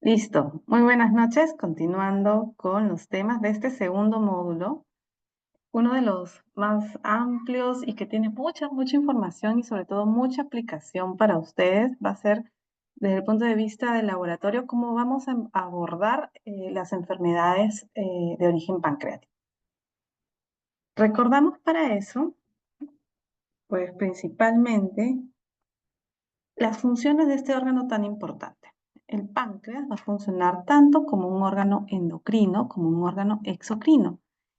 Listo. Muy buenas noches. Continuando con los temas de este segundo módulo, uno de los más amplios y que tiene mucha información y sobre todo mucha aplicación para ustedes va a ser desde el punto de vista del laboratorio, cómo vamos a abordar las enfermedades de origen pancreático. Recordamos para eso, pues principalmente las funciones de este órgano tan importante. El páncreas va a funcionar tanto como un órgano endocrino como un órgano exocrino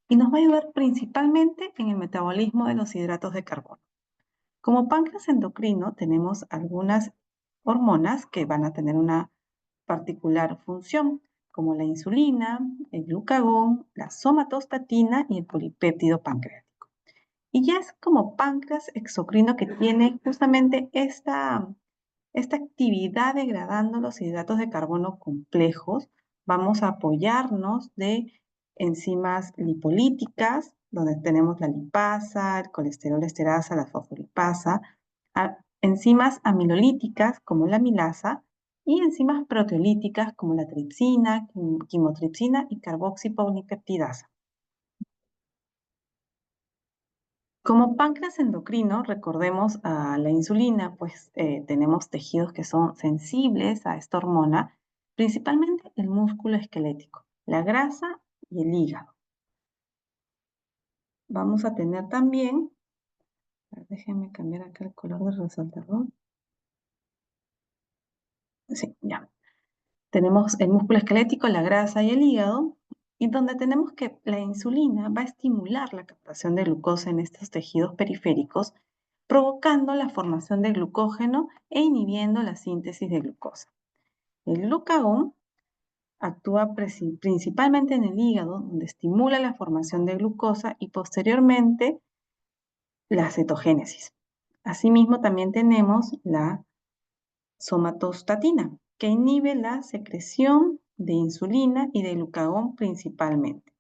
y nos va a ayudar principalmente en el metabolismo de los hidratos de carbono. Como páncreas endocrino tenemos algunas hormonas que van a tener una particular función, como la insulina, el glucagón, la somatostatina y el polipéptido pancreático. Y ya es como páncreas exocrino que tiene justamente esta actividad degradando los hidratos de carbono complejos. Vamos a apoyarnos de enzimas lipolíticas, donde tenemos la lipasa, el colesterol esterasa, la fosfolipasa, enzimas amilolíticas como la amilasa y enzimas proteolíticas como la tripsina, quimotripsina y carboxipolipeptidasa. Como páncreas endocrino, recordemos a la insulina, pues tenemos tejidos que son sensibles a esta hormona, principalmente el músculo esquelético, la grasa y el hígado. Vamos a tener también, déjenme cambiar acá el color del resaltador. Sí, ya. Tenemos el músculo esquelético, la grasa y el hígado, y donde tenemos que la insulina va a estimular la captación de glucosa en estos tejidos periféricos, provocando la formación de glucógeno e inhibiendo la síntesis de glucosa. El glucagón actúa principalmente en el hígado, donde estimula la formación de glucosa y posteriormente la cetogénesis. Asimismo, también tenemos la somatostatina, que inhibe la secreción de insulina y de glucagón principalmente.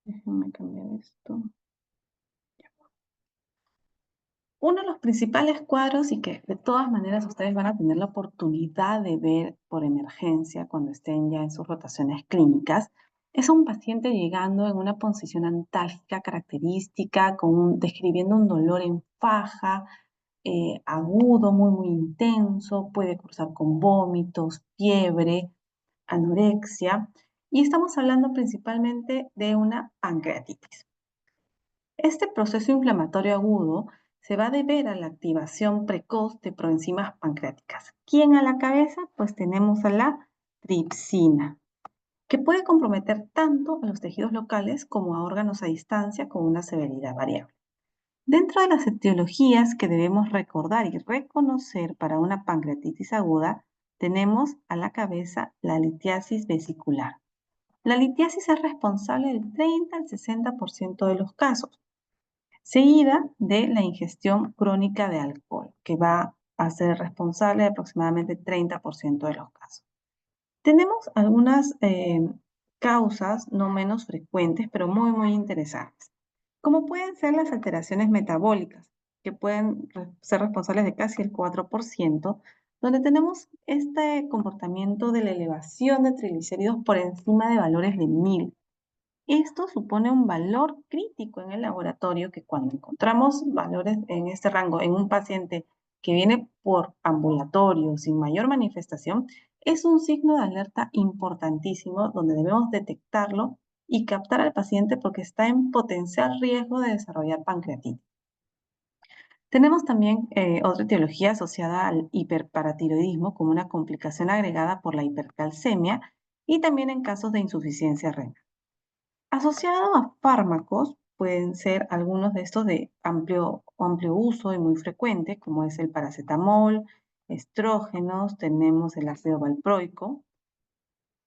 Déjenme cambiar esto. Uno de los principales cuadros y que de todas maneras ustedes van a tener la oportunidad de ver por emergencia cuando estén ya en sus rotaciones clínicas, es un paciente llegando en una posición antálgica característica, describiendo un dolor en faja, agudo, muy intenso, puede cruzar con vómitos, fiebre, anorexia, y estamos hablando principalmente de una pancreatitis. Este proceso inflamatorio agudo se va a deber a la activación precoz de proenzimas pancreáticas. ¿Quién a la cabeza? Pues tenemos a la tripsina, que puede comprometer tanto a los tejidos locales como a órganos a distancia con una severidad variable. Dentro de las etiologías que debemos recordar y reconocer para una pancreatitis aguda, tenemos a la cabeza la litiasis vesicular. La litiasis es responsable del 30 al 60% de los casos, seguida de la ingestión crónica de alcohol, que va a ser responsable de aproximadamente 30% de los casos. Tenemos algunas causas no menos frecuentes, pero muy interesantes, como pueden ser las alteraciones metabólicas, que pueden ser responsables de casi el 4%, donde tenemos este comportamiento de la elevación de triglicéridos por encima de valores de 1000. Esto supone un valor crítico en el laboratorio que cuando encontramos valores en este rango en un paciente que viene por ambulatorio sin mayor manifestación, es un signo de alerta importantísimo donde debemos detectarlo y captar al paciente porque está en potencial riesgo de desarrollar pancreatitis. Tenemos también otra etiología asociada al hiperparatiroidismo como una complicación agregada por la hipercalcemia y también en casos de insuficiencia renal. Asociado a fármacos pueden ser algunos de estos de amplio uso y muy frecuente, como es el paracetamol, estrógenos, tenemos el ácido valproico.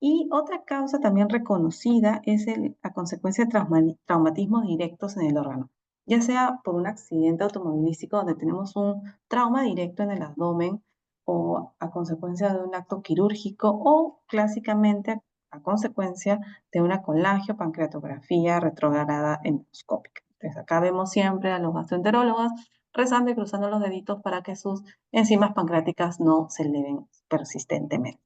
Y otra causa también reconocida es a consecuencia de traumatismos directos en el órgano, ya sea por un accidente automovilístico donde tenemos un trauma directo en el abdomen o a consecuencia de un acto quirúrgico o clásicamente a consecuencia de una colangiopancreatografía retrograda endoscópica. Entonces acá vemos siempre a los gastroenterólogos rezando y cruzando los deditos para que sus enzimas pancreáticas no se eleven persistentemente.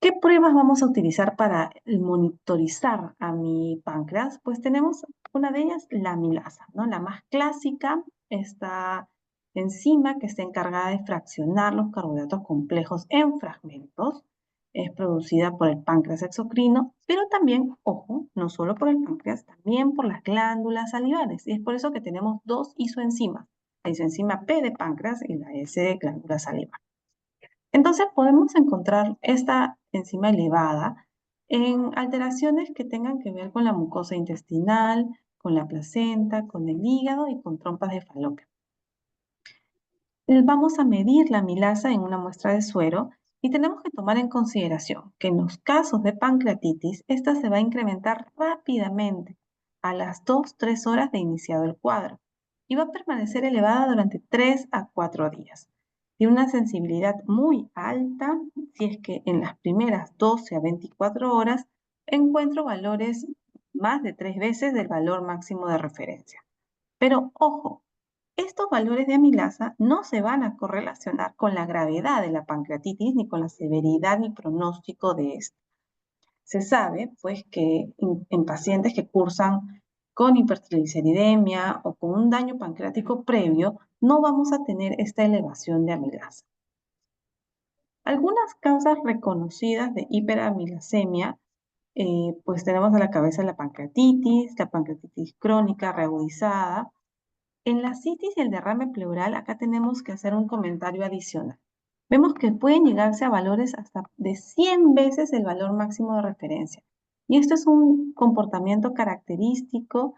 ¿Qué pruebas vamos a utilizar para monitorizar a mi páncreas? Pues tenemos una de ellas, la amilasa, ¿no? La más clásica, esta enzima que está encargada de fraccionar los carbohidratos complejos en fragmentos. Es producida por el páncreas exocrino, pero también, ojo, no solo por el páncreas, también por las glándulas salivares. Y es por eso que tenemos dos isoenzimas, la isoenzima P de páncreas y la S de glándula salivar. Entonces podemos encontrar esta enzima elevada en alteraciones que tengan que ver con la mucosa intestinal, con la placenta, con el hígado y con trompas de falopio. Vamos a medir la amilasa en una muestra de suero y tenemos que tomar en consideración que en los casos de pancreatitis, esta se va a incrementar rápidamente a las 2-3 horas de iniciado el cuadro y va a permanecer elevada durante 3 a 4 días. Tiene una sensibilidad muy alta si es que en las primeras 12 a 24 horas encuentro valores más de 3 veces del valor máximo de referencia. Pero ojo, estos valores de amilasa no se van a correlacionar con la gravedad de la pancreatitis ni con la severidad y pronóstico de esta. Se sabe, pues, que en pacientes que cursan con hipertrigliceridemia o con un daño pancreático previo, no vamos a tener esta elevación de amilasa. Algunas causas reconocidas de hiperamilasemia, pues tenemos a la cabeza la pancreatitis crónica reagudizada. En la citis y el derrame pleural, acá tenemos que hacer un comentario adicional. Vemos que pueden llegarse a valores hasta de 100 veces el valor máximo de referencia. Y esto es un comportamiento característico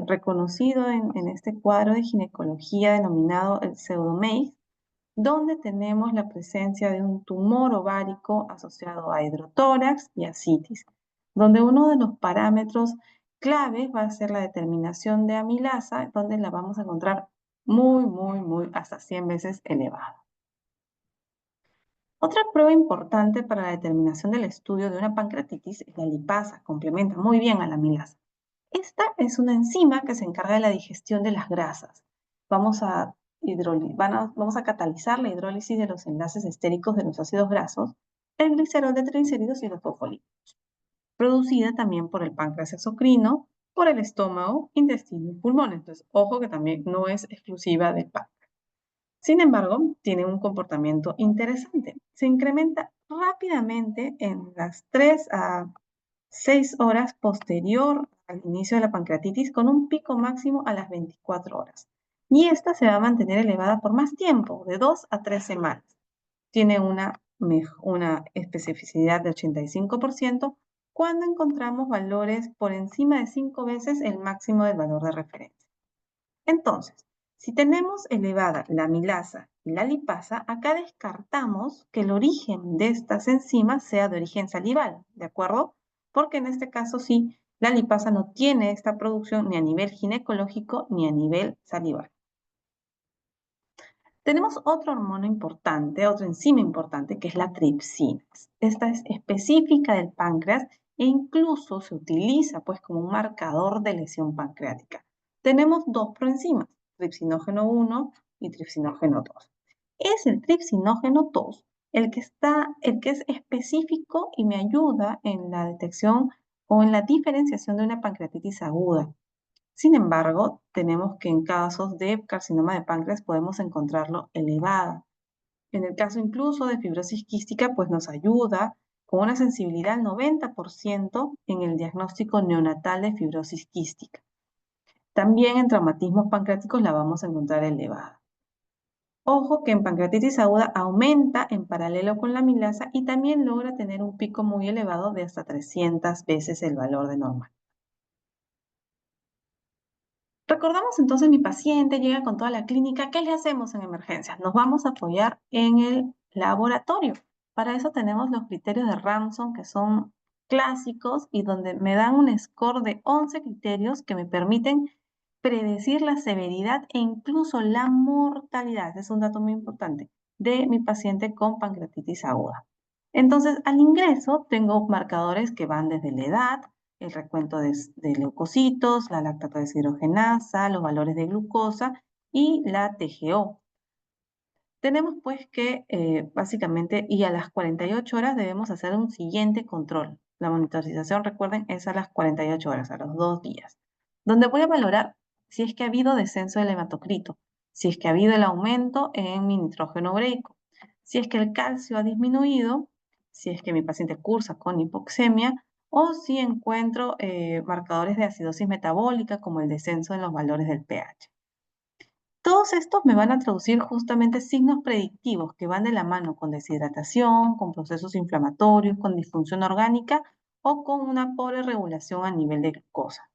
reconocido en este cuadro de ginecología denominado el pseudomeix, donde tenemos la presencia de un tumor ovárico asociado a hidrotórax y a citis, donde uno de los parámetros claves va a ser la determinación de amilasa, donde la vamos a encontrar muy, hasta 100 veces elevada. Otra prueba importante para la determinación del estudio de una pancreatitis es la lipasa, complementa muy bien a la amilasa. Esta es una enzima que se encarga de la digestión de las grasas. Vamos a catalizar la hidrólisis de los enlaces estéricos de los ácidos grasos, el glicerol de triglicéridos y los fosfolípidos, producida también por el páncreas exocrino, por el estómago, intestino y pulmón. Entonces, ojo que también no es exclusiva del páncreas. Sin embargo, tiene un comportamiento interesante. Se incrementa rápidamente en las 3 a 6 horas posterior al inicio de la pancreatitis con un pico máximo a las 24 horas. Y esta se va a mantener elevada por más tiempo, de 2 a 3 semanas. Tiene una especificidad de 85% cuando encontramos valores por encima de 5 veces el máximo del valor de referencia. Entonces, si tenemos elevada la amilasa y la lipasa, acá descartamos que el origen de estas enzimas sea de origen salival, ¿de acuerdo? Porque en este caso sí, la lipasa no tiene esta producción ni a nivel ginecológico ni a nivel salival. Tenemos otra hormona importante, otra enzima importante, que es la tripsina. Esta es específica del páncreas e incluso se utiliza pues como un marcador de lesión pancreática. Tenemos dos proenzimas, tripsinógeno 1 y tripsinógeno 2. Es el tripsinógeno 2 el que es específico y me ayuda en la detección o en la diferenciación de una pancreatitis aguda. Sin embargo, tenemos que en casos de carcinoma de páncreas podemos encontrarlo elevada. En el caso incluso de fibrosis quística, pues nos ayuda con una sensibilidad al 90% en el diagnóstico neonatal de fibrosis quística. También en traumatismos pancreáticos la vamos a encontrar elevada. Ojo que en pancreatitis aguda aumenta en paralelo con la amilasa y también logra tener un pico muy elevado de hasta 300 veces el valor de normal. Recordamos entonces mi paciente llega con toda la clínica. ¿Qué le hacemos en emergencias? Nos vamos a apoyar en el laboratorio. Para eso tenemos los criterios de Ramsson que son clásicos y donde me dan un score de 11 criterios que me permiten predecir la severidad e incluso la mortalidad. Ese es un dato muy importante de mi paciente con pancreatitis aguda. Entonces, al ingreso tengo marcadores que van desde la edad, el recuento de leucocitos, la lactato deshidrogenasa, los valores de glucosa y la TGO. Tenemos pues que básicamente, y a las 48 horas debemos hacer un siguiente control. La monitorización, recuerden, es a las 48 horas, a los 2 días, donde voy a valorar si es que ha habido descenso del hematocrito, si es que ha habido el aumento en mi nitrógeno ureico, si es que el calcio ha disminuido, si es que mi paciente cursa con hipoxemia o si encuentro marcadores de acidosis metabólica como el descenso en los valores del pH. Todos estos me van a traducir justamente signos predictivos que van de la mano con deshidratación, con procesos inflamatorios, con disfunción orgánica o con una pobre regulación a nivel de glucosa.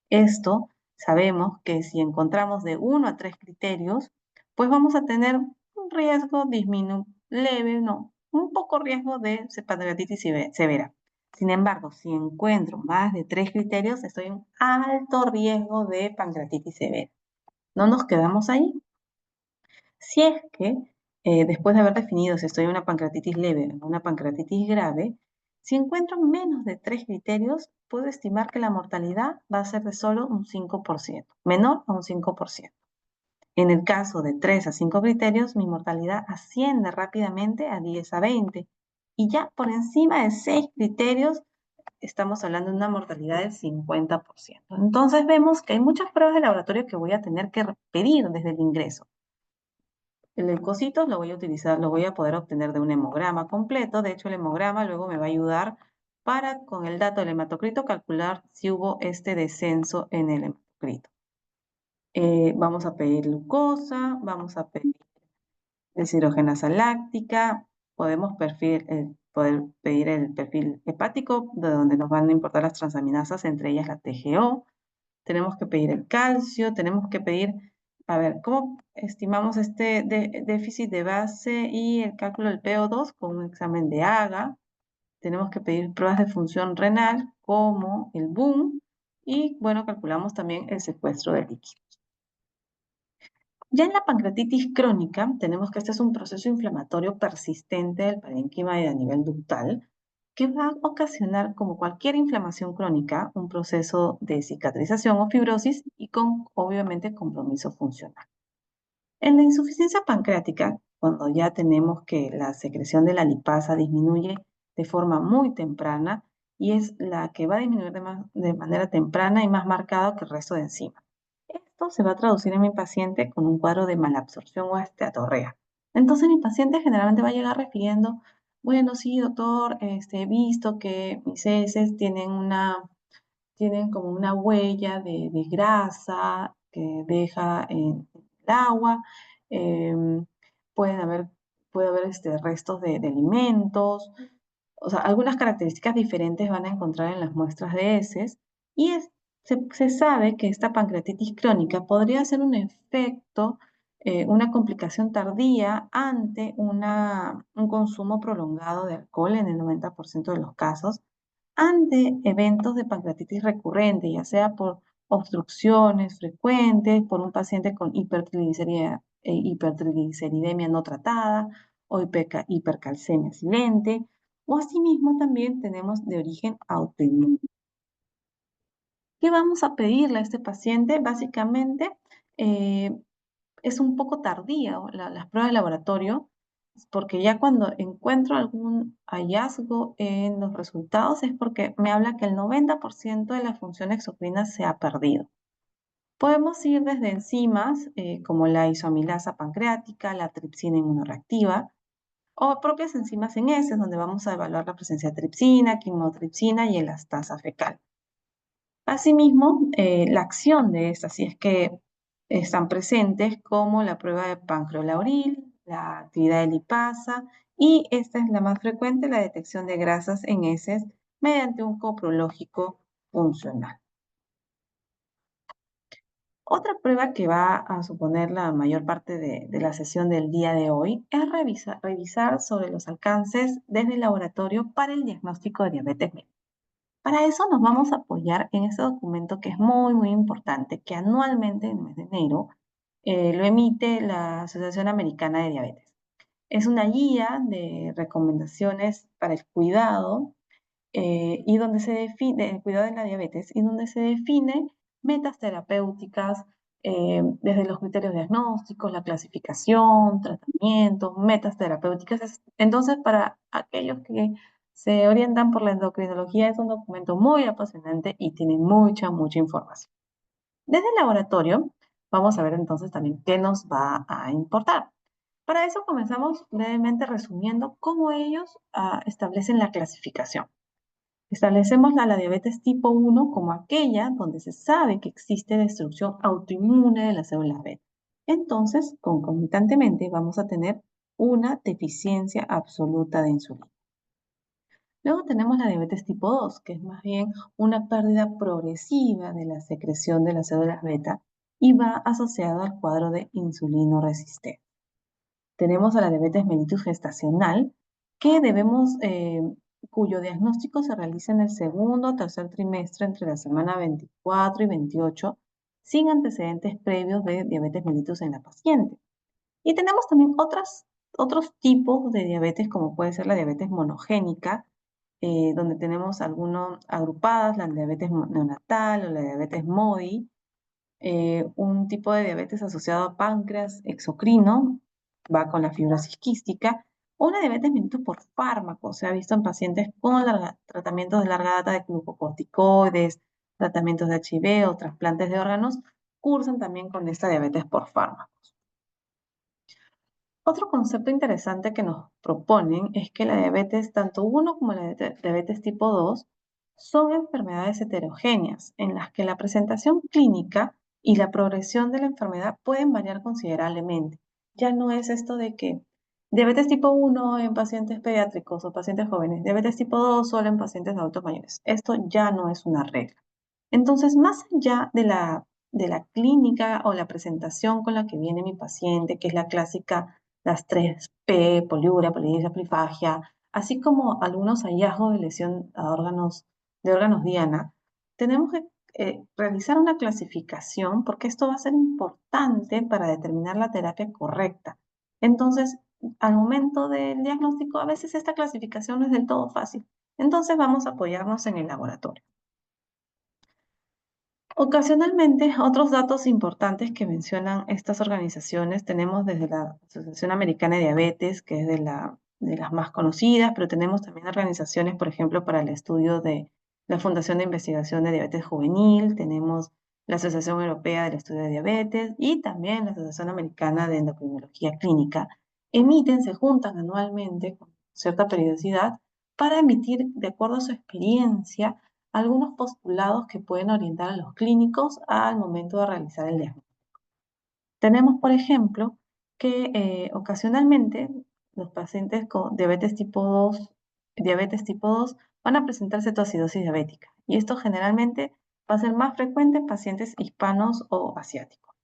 Esto sabemos que si encontramos de 1 a 3 criterios, pues vamos a tener un riesgo leve, no, un poco riesgo de pancreatitis severa. Sin embargo, si encuentro más de 3 criterios, estoy en alto riesgo de pancreatitis severa. No nos quedamos ahí. Si es que después de haber definido si estoy en una pancreatitis leve o una pancreatitis grave, si encuentro menos de 3 criterios, puedo estimar que la mortalidad va a ser de solo un 5%, menor a un 5%. En el caso de 3 a 5 criterios, mi mortalidad asciende rápidamente a 10 a 20. Y ya por encima de 6 criterios, estamos hablando de una mortalidad del 50%. Entonces vemos que hay muchas pruebas de laboratorio que voy a tener que pedir desde el ingreso. El leucocitos lo voy a utilizar, lo voy a poder obtener de un hemograma completo. De hecho, el hemograma luego me va a ayudar para, con el dato del hematocrito, calcular si hubo este descenso en el hematocrito. Vamos a pedir glucosa, vamos a pedir deshidrogenasa láctica, podemos poder pedir el perfil hepático, de donde nos van a importar las transaminasas, entre ellas la TGO. Tenemos que pedir el calcio, tenemos que pedir, a ver, ¿cómo estimamos este déficit de base y el cálculo del PO2 con un examen de AGA? Tenemos que pedir pruebas de función renal como el BUN y, bueno, calculamos también el secuestro de líquidos. Ya en la pancreatitis crónica, tenemos que este es un proceso inflamatorio persistente del parénquima y a nivel ductal, que va a ocasionar, como cualquier inflamación crónica, un proceso de cicatrización o fibrosis y con, obviamente, compromiso funcional. En la insuficiencia pancreática, cuando ya tenemos que la secreción de la lipasa disminuye de forma muy temprana y es la que va a disminuir de manera temprana y más marcada que el resto de enzimas. Esto se va a traducir en mi paciente con un cuadro de malabsorción o esteatorrea. Entonces mi paciente generalmente va a llegar refiriendo, bueno, sí, doctor, he visto que mis heces tienen como una huella de grasa que deja en el agua. em, pueden haber, puede haber restos de alimentos. O sea, algunas características diferentes van a encontrar en las muestras de heces y se sabe que esta pancreatitis crónica podría ser un efecto, una complicación tardía ante un consumo prolongado de alcohol en el 90% de los casos, ante eventos de pancreatitis recurrente, ya sea por obstrucciones frecuentes, por un paciente con hipertrigliceridemia no tratada o hipercalcemia silente, o asimismo también tenemos de origen autoinmune. ¿Qué vamos a pedirle a este paciente? Básicamente, eh, es un poco tardía las pruebas de laboratorio, porque ya cuando encuentro algún hallazgo en los resultados es porque me habla que el 90% de la función exocrina se ha perdido. Podemos ir desde enzimas como la isoamilasa pancreática, la tripsina inmunoreactiva, o propias enzimas en heces, donde vamos a evaluar la presencia de tripsina, quimotripsina y elastasa fecal. Asimismo, la acción de estas, si es que están presentes, como la prueba de pancreolauril, la actividad de lipasa, y esta es la más frecuente, la detección de grasas en heces mediante un coprológico funcional. Otra prueba que va a suponer la mayor parte de la sesión del día de hoy es revisar sobre los alcances desde el laboratorio para el diagnóstico de diabetes mellitus. Para eso nos vamos a apoyar en este documento que es muy, muy importante, que anualmente en el mes de enero lo emite la Asociación Americana de Diabetes. Es una guía de recomendaciones para el cuidado y donde se define el cuidado de la diabetes y donde se define metas terapéuticas desde los criterios diagnósticos, la clasificación, tratamientos, metas terapéuticas. Entonces, para aquellos que se orientan por la endocrinología, es un documento muy apasionante y tiene mucha información. Desde el laboratorio, vamos a ver entonces también qué nos va a importar. Para eso comenzamos brevemente resumiendo cómo ellos establecen la clasificación. Establecemos la diabetes tipo 1 como aquella donde se sabe que existe destrucción autoinmune de las células beta. Entonces, concomitantemente, vamos a tener una deficiencia absoluta de insulina. Luego tenemos la diabetes tipo 2, que es más bien una pérdida progresiva de la secreción de las células beta y va asociado al cuadro de insulino resistente. Tenemos a la diabetes mellitus gestacional, que cuyo diagnóstico se realiza en el segundo o tercer trimestre entre la semana 24 y 28, sin antecedentes previos de diabetes mellitus en la paciente. Y tenemos también otros tipos de diabetes, como puede ser la diabetes monogénica, donde tenemos algunas agrupadas, la diabetes neonatal o la diabetes MODI, un tipo de diabetes asociado a páncreas exocrino, va con la fibrosis quística, o una diabetes mellitus por fármaco, se ha visto en pacientes con tratamientos de larga data de glucocorticoides, tratamientos de HIV o trasplantes de órganos, cursan también con esta diabetes por fármaco. Otro concepto interesante que nos proponen es que la diabetes tanto 1 como la diabetes tipo 2 son enfermedades heterogéneas en las que la presentación clínica y la progresión de la enfermedad pueden variar considerablemente. Ya no es esto de que diabetes tipo 1 en pacientes pediátricos o pacientes jóvenes, diabetes tipo 2 solo en pacientes adultos mayores. Esto ya no es una regla. Entonces, más allá de la clínica o la presentación con la que viene mi paciente, que es la clásica, las 3P, poliuria, polidipsia, polifagia, así como algunos hallazgos de lesión de órganos diana, tenemos que realizar una clasificación porque esto va a ser importante para determinar la terapia correcta. Entonces, al momento del diagnóstico, a veces esta clasificación no es del todo fácil. Entonces, vamos a apoyarnos en el laboratorio. Ocasionalmente, otros datos importantes que mencionan estas organizaciones tenemos desde la Asociación Americana de Diabetes, que es de las más conocidas, pero tenemos también organizaciones, por ejemplo, para el estudio de la Fundación de Investigación de Diabetes Juvenil, tenemos la Asociación Europea del Estudio de Diabetes y también la Asociación Americana de Endocrinología Clínica. Se juntan anualmente con cierta periodicidad para emitir, de acuerdo a su experiencia, algunos postulados que pueden orientar a los clínicos al momento de realizar el diagnóstico. Tenemos, por ejemplo, que ocasionalmente los pacientes con diabetes tipo 2 van a presentar cetoacidosis diabética y esto generalmente va a ser más frecuente en pacientes hispanos o asiáticos.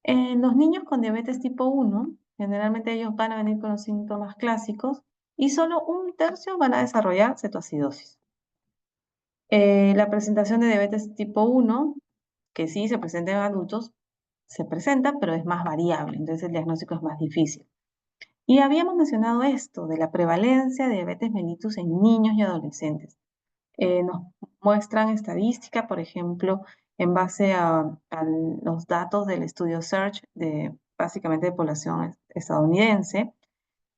En los niños con diabetes tipo 1, generalmente ellos van a venir con los síntomas clásicos y solo un tercio van a desarrollar cetoacidosis. La presentación de diabetes tipo 1, que sí se presenta en adultos, se presenta, pero es más variable, entonces el diagnóstico es más difícil. Y habíamos mencionado esto de la prevalencia de diabetes mellitus en niños y adolescentes. Nos muestran estadística, por ejemplo, en base a los datos del estudio SEARCH, básicamente de población estadounidense,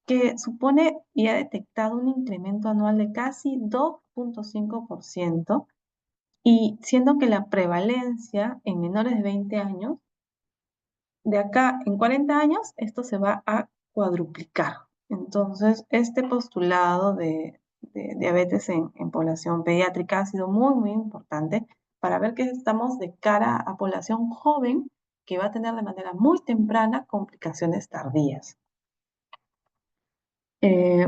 que supone y ha detectado un incremento anual de casi 2,5%, y siendo que la prevalencia en menores de 20 años, de acá en 40 años, esto se va a cuadruplicar. Entonces, este postulado de diabetes en población pediátrica ha sido muy importante para ver que estamos de cara a población joven que va a tener de manera muy temprana complicaciones tardías.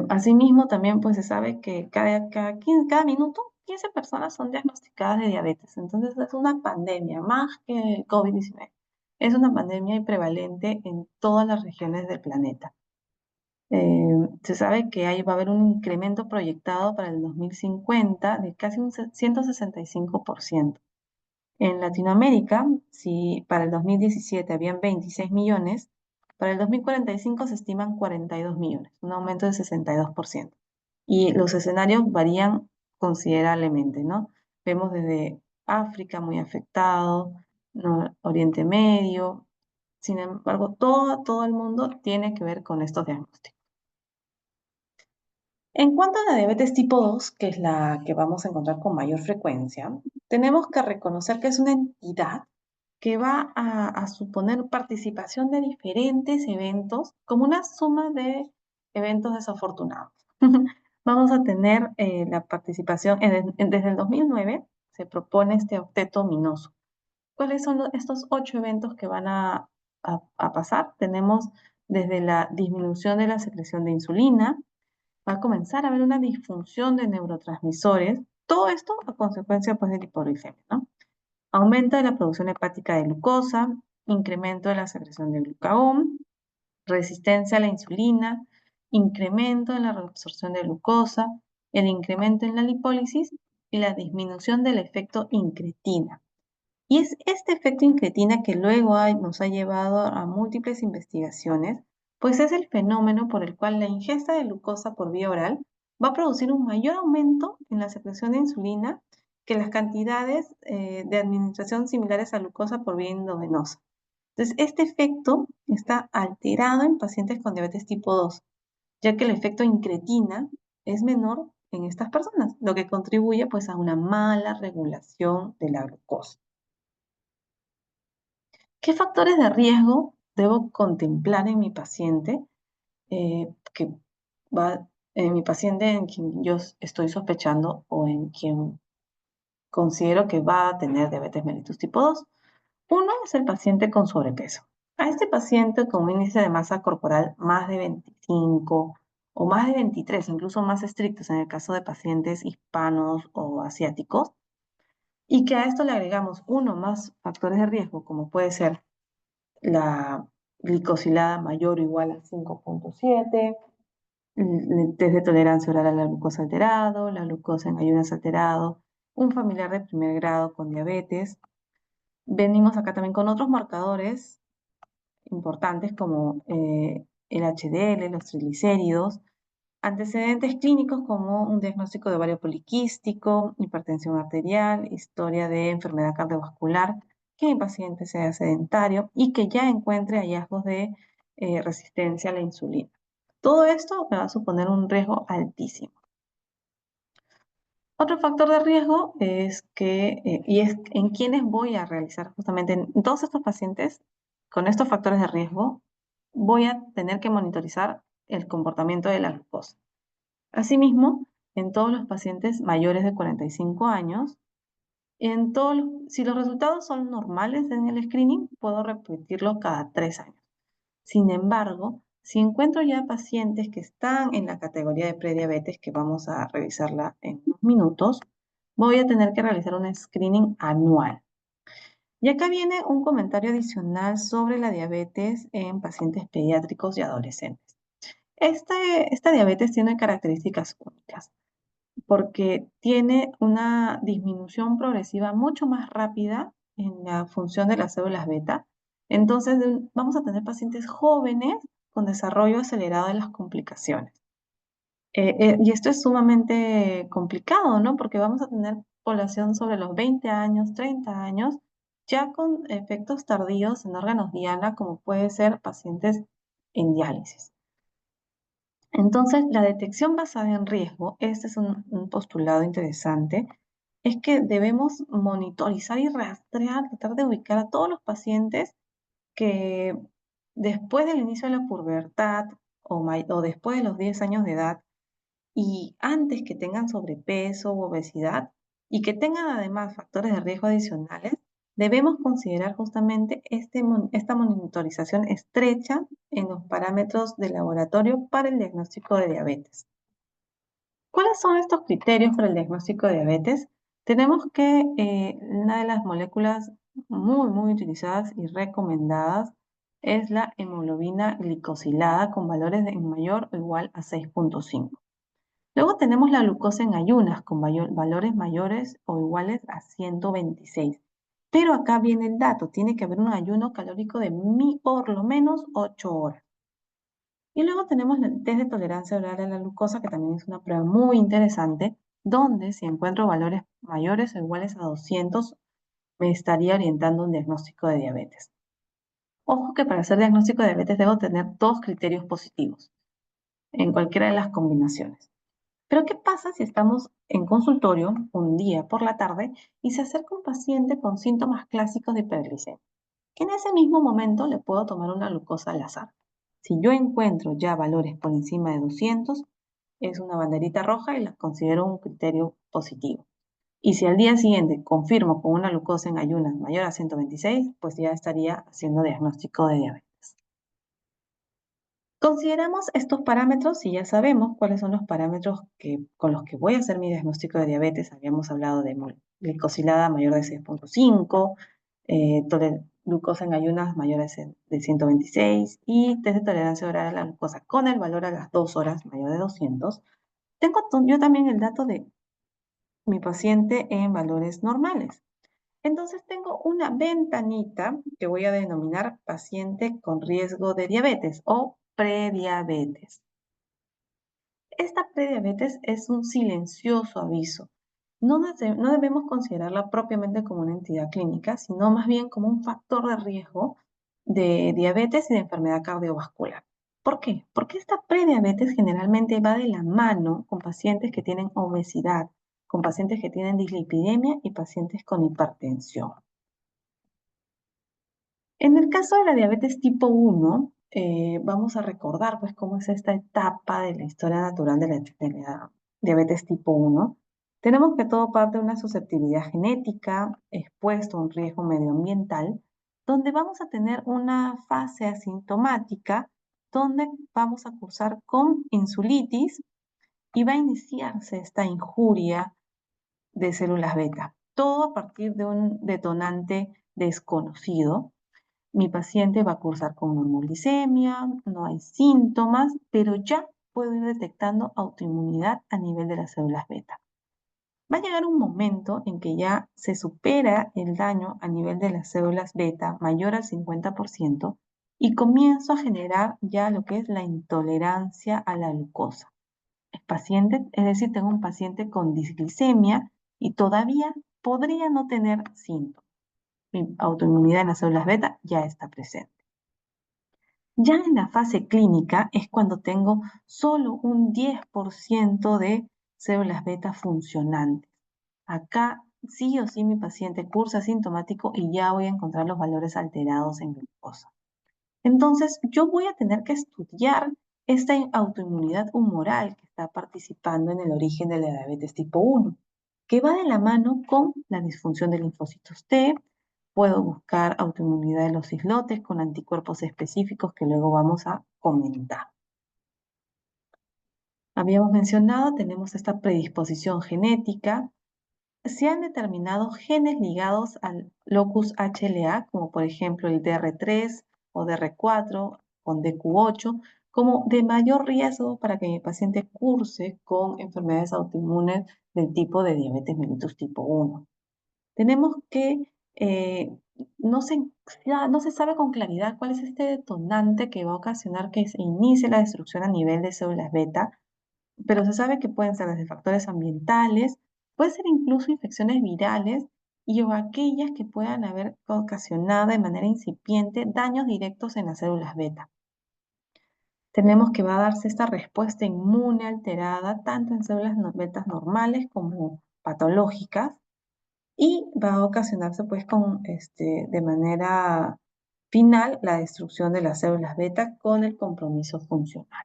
Asimismo, también pues se sabe que cada minuto 15 personas son diagnosticadas de diabetes. Entonces es una pandemia, más que el COVID-19. Es una pandemia y prevalente en todas las regiones del planeta. Se sabe que ahí va a haber un incremento proyectado para el 2050 de casi un 165%. En Latinoamérica, si para el 2017 habían 26 millones, para el 2045 se estiman 42 millones, un aumento de 62%. Y los escenarios varían considerablemente, ¿no? Vemos desde África muy afectado, ¿no? Oriente Medio. Sin embargo, todo el mundo tiene que ver con estos diagnósticos. En cuanto a la diabetes tipo 2, que es la que vamos a encontrar con mayor frecuencia, tenemos que reconocer que es una entidad que va a suponer participación de diferentes eventos como una suma de eventos desafortunados. Vamos a tener la participación, desde el 2009 se propone este octeto ominoso. ¿Cuáles son estos 8 eventos que van a pasar? Tenemos desde la disminución de la secreción de insulina, va a comenzar a haber una disfunción de neurotransmisores, todo esto a consecuencia pues del hipoglicemia, ¿no? Aumento de la producción hepática de glucosa, incremento de la secreción de glucagón, resistencia a la insulina, incremento en la reabsorción de glucosa, el incremento en la lipólisis y la disminución del efecto incretina. Y es este efecto incretina que luego nos ha llevado a múltiples investigaciones, pues es el fenómeno por el cual la ingesta de glucosa por vía oral va a producir un mayor aumento en la secreción de insulina que las cantidades de administración similares a glucosa por vía endovenosa. Entonces, este efecto está alterado en pacientes con diabetes tipo 2, ya que el efecto incretina es menor en estas personas, lo que contribuye pues a una mala regulación de la glucosa. ¿Qué factores de riesgo debo contemplar en mi paciente? Que va, en mi paciente en quien yo estoy sospechando o en quien considero que va a tener diabetes mellitus tipo 2. Uno es el paciente con sobrepeso. A este paciente con un índice de masa corporal más de 25 o más de 23, incluso más estrictos en el caso de pacientes hispanos o asiáticos, y que a esto le agregamos uno más factores de riesgo, como puede ser la glicosilada mayor o igual a 5,7, el test de tolerancia oral a la glucosa alterado, la glucosa en ayunas alterado, un familiar de primer grado con diabetes. Venimos acá también con otros marcadores importantes como el HDL, los triglicéridos, antecedentes clínicos como un diagnóstico de ovario poliquístico, hipertensión arterial, historia de enfermedad cardiovascular, que mi paciente sea sedentario y que ya encuentre hallazgos de resistencia a la insulina. Todo esto me va a suponer un riesgo altísimo. Otro factor de riesgo es y es en quienes voy a realizar justamente en todos estos pacientes con estos factores de riesgo, voy a tener que monitorizar el comportamiento de la glucosa. Asimismo, en todos los pacientes mayores de 45 años, si los resultados son normales en el screening, puedo repetirlo cada 3 años. Sin embargo, si encuentro ya pacientes que están en la categoría de prediabetes, que vamos a revisarla en unos minutos, voy a tener que realizar un screening anual. Y acá viene un comentario adicional sobre la diabetes en pacientes pediátricos y adolescentes. Esta diabetes tiene características únicas porque tiene una disminución progresiva mucho más rápida en la función de las células beta. Entonces, vamos a tener pacientes jóvenes con desarrollo acelerado de las complicaciones. Y esto es sumamente complicado, ¿no? Porque vamos a tener población sobre los 20 años, 30 años, ya con efectos tardíos en órganos diana, como puede ser pacientes en diálisis. Entonces, la detección basada en riesgo, este es un postulado interesante, es que debemos monitorizar y rastrear, tratar de ubicar a todos los pacientes que después del inicio de la pubertad o después de los 10 años de edad y antes que tengan sobrepeso u obesidad y que tengan además factores de riesgo adicionales, debemos considerar justamente esta monitorización estrecha en los parámetros de laboratorio para el diagnóstico de diabetes. ¿Cuáles son estos criterios para el diagnóstico de diabetes? Tenemos que una de las moléculas muy utilizadas y recomendadas es la hemoglobina glicosilada con valores en mayor o igual a 6,5. Luego tenemos la glucosa en ayunas con valores mayores o iguales a 126. Pero acá viene el dato, tiene que haber un ayuno calórico de por lo menos 8 horas. Y luego tenemos el test de tolerancia oral a la glucosa, que también es una prueba muy interesante, donde si encuentro valores mayores o iguales a 200, me estaría orientando a un diagnóstico de diabetes. Ojo que para hacer diagnóstico de diabetes debo tener dos criterios positivos en cualquiera de las combinaciones. Pero ¿qué pasa si estamos en consultorio un día por la tarde y se acerca un paciente con síntomas clásicos de hiperglicemia? Que en ese mismo momento le puedo tomar una glucosa al azar. Si yo encuentro ya valores por encima de 200, es una banderita roja y la considero un criterio positivo. Y si al día siguiente confirmo con una glucosa en ayunas mayor a 126, pues ya estaría haciendo diagnóstico de diabetes. Consideramos estos parámetros y ya sabemos cuáles son los parámetros con los que voy a hacer mi diagnóstico de diabetes. Habíamos hablado de glicosilada mayor de 6.5, glucosa en ayunas mayor de 126 y test de tolerancia oral a la glucosa con el valor a las 2 horas mayor de 200. Tengo yo también el dato de mi paciente en valores normales. Entonces tengo una ventanita que voy a denominar paciente con riesgo de diabetes o prediabetes. Esta prediabetes es un silencioso aviso. No debemos considerarla propiamente como una entidad clínica, sino más bien como un factor de riesgo de diabetes y de enfermedad cardiovascular. ¿Por qué? Porque esta prediabetes generalmente va de la mano con pacientes que tienen obesidad, con pacientes que tienen dislipidemia y pacientes con hipertensión. En el caso de la diabetes tipo 1, vamos a recordar pues cómo es esta etapa de la historia natural de la diabetes tipo 1. Tenemos que todo parte de una susceptibilidad genética, expuesto a un riesgo medioambiental, donde vamos a tener una fase asintomática, donde vamos a cursar con insulitis y va a iniciarse esta injuria de células beta, todo a partir de un detonante desconocido. Mi paciente va a cursar con normoglicemia, no hay síntomas, pero ya puedo ir detectando autoinmunidad a nivel de las células beta. Va a llegar un momento en que ya se supera el daño a nivel de las células beta mayor al 50% y comienzo a generar ya lo que es la intolerancia a la glucosa. Es decir, tengo un paciente con disglicemia y todavía podría no tener síntomas. Mi autoinmunidad en las células beta ya está presente. Ya en la fase clínica es cuando tengo solo un 10% de células beta funcionantes. Acá sí o sí mi paciente cursa asintomático y ya voy a encontrar los valores alterados en glucosa. Entonces yo voy a tener que estudiar esta autoinmunidad humoral que está participando en el origen de la diabetes tipo 1, que va de la mano con la disfunción de linfocitos T. Puedo buscar autoinmunidad de los islotes con anticuerpos específicos que luego vamos a comentar. Habíamos mencionado, tenemos esta predisposición genética. Se han determinado genes ligados al locus HLA, como por ejemplo el DR3 o DR4 con DQ8, como de mayor riesgo para que mi paciente curse con enfermedades autoinmunes del tipo de diabetes mellitus tipo 1. Tenemos que, no se, no se sabe con claridad cuál es este detonante que va a ocasionar que se inicie la destrucción a nivel de células beta, pero se sabe que pueden ser desde factores ambientales, puede ser incluso infecciones virales y o aquellas que puedan haber ocasionado de manera incipiente daños directos en las células beta. Tenemos que va a darse esta respuesta inmune alterada tanto en células betas normales como patológicas y va a ocasionarse pues de manera final la destrucción de las células beta con el compromiso funcional.